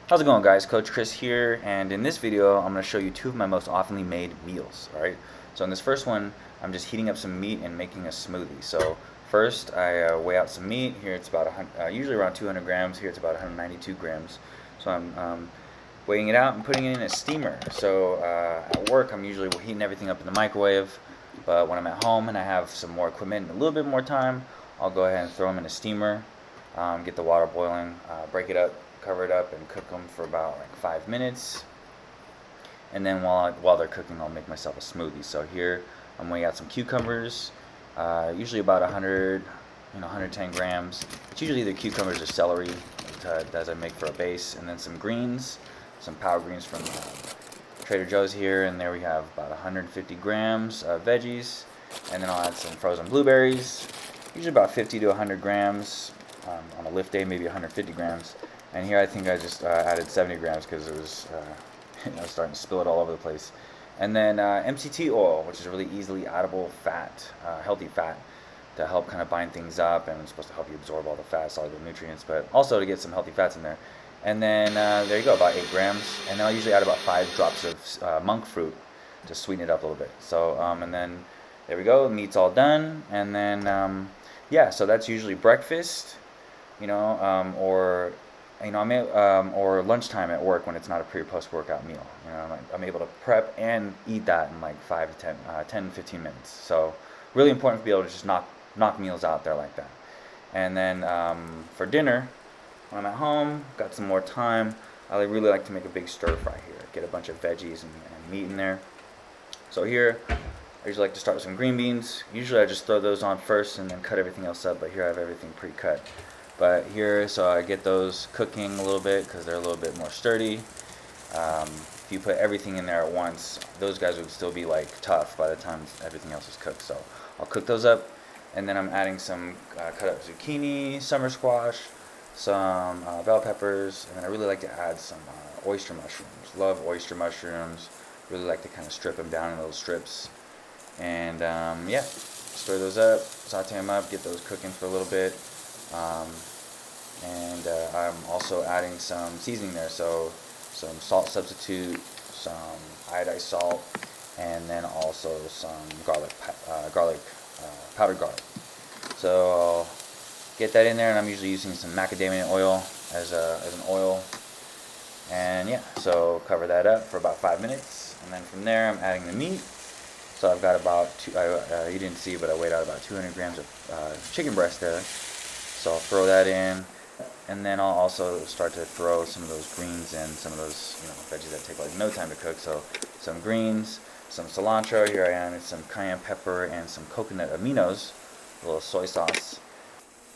How's it going, guys? Coach Chris here, and in this video I'm going to show you two of my most oftenly made meals. Alright, so in this first one I'm just heating up some meat and making a smoothie. So first I weigh out some meat. Here it's about usually around 200 grams. Here it's about 192 grams. So I'm weighing it out and putting it in a steamer. So at work I'm usually heating everything up in the microwave, but when I'm at home and I have some more equipment and a little bit more time, I'll go ahead and throw them in a steamer, get the water boiling, break it up, cover it up, and cook them for about like 5 minutes. And then while they're cooking, I'll make myself a smoothie. So here I'm weighing out some cucumbers, usually about 110 grams. It's usually either cucumbers or celery as I make for a base, and then some greens, some powdered greens from Trader Joe's here, and there we have about 150 grams of veggies, and then I'll add some frozen blueberries, usually about 50 to 100 grams. On a lift day, maybe 150 grams. And here I think I just added 70 grams because it was I was starting to spill it all over the place. And then MCT oil, which is a really easily addable fat, healthy fat, to help kind of bind things up, and it's supposed to help you absorb all the fat, soluble nutrients, but also to get some healthy fats in there. And then there you go, about 8 grams. And then I'll usually add about 5 drops of monk fruit to sweeten it up a little bit. So and then there we go, meat's all done. And then yeah, so that's usually breakfast, or or lunchtime at work when it's not a pre or post workout meal. I'm able to prep and eat that in like 5 to 10, 15 minutes. So really important to be able to just knock meals out there like that. And then for dinner, when I'm at home, got some more time, I really like to make a big stir fry here. Get a bunch of veggies and meat in there. So here, I usually like to start with some green beans. Usually I just throw those on first and then cut everything else up, but here I have everything pre-cut. But here, so I get those cooking a little bit because they're a little bit more sturdy. If you put everything in there at once, those guys would still be like tough by the time everything else is cooked. So I'll cook those up, and then I'm adding some cut up zucchini, summer squash, some bell peppers, and then I really like to add some oyster mushrooms. Love oyster mushrooms. Really like to kind of strip them down in little strips. And yeah, stir those up, saute them up, get those cooking for a little bit. And I'm also adding some seasoning there, so some salt substitute, some iodized salt, and then also some powdered garlic. So I'll get that in there, and I'm usually using some macadamia oil as an oil. And yeah, so cover that up for about 5 minutes, and then from there I'm adding the meat. So I've got about you didn't see, but I weighed out about 200 grams of chicken breast there. So I'll throw that in, and then I'll also start to throw some of those greens in, some of those veggies that take like no time to cook. So some greens, some cilantro. Here I am, it's some cayenne pepper and some coconut aminos, a little soy sauce.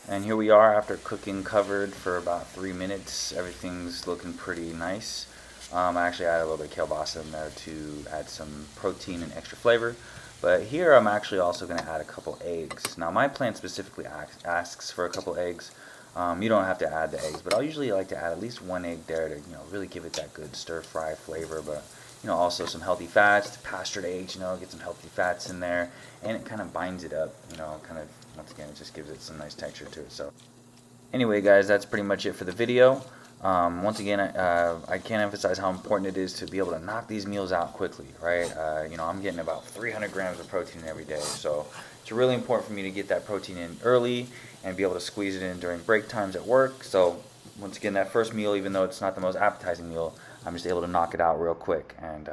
And here we are after cooking covered for about 3 minutes. Everything's looking pretty nice. I actually added a little bit of kielbasa in there to add some protein and extra flavor. But here I'm actually also going to add a couple eggs. Now my plan specifically asks for a couple eggs. You don't have to add the eggs, but I'll usually like to add at least 1 egg there to really give it that good stir fry flavor. But also some healthy fats, pastured eggs. Get some healthy fats in there, and it kind of binds it up. Kind of once again it just gives it some nice texture to it. So anyway, guys, that's pretty much it for the video. Once again, I can't emphasize how important it is to be able to knock these meals out quickly, right? I'm getting about 300 grams of protein every day, so it's really important for me to get that protein in early and be able to squeeze it in during break times at work. So once again, that first meal, even though it's not the most appetizing meal, I'm just able to knock it out real quick. And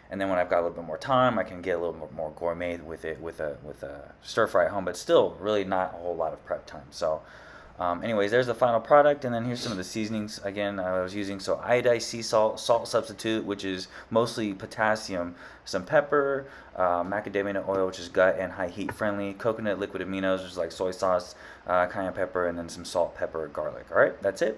then when I've got a little bit more time, I can get a little bit more gourmet with it, with a stir fry at home, but still really not a whole lot of prep time. So anyways, there's the final product, and then here's some of the seasonings again I was using. So iodized sea salt substitute, which is mostly potassium, some pepper, macadamia oil, which is gut and high heat friendly, coconut liquid aminos, which is like soy sauce, cayenne pepper, and then some salt, pepper, garlic. All right, that's it.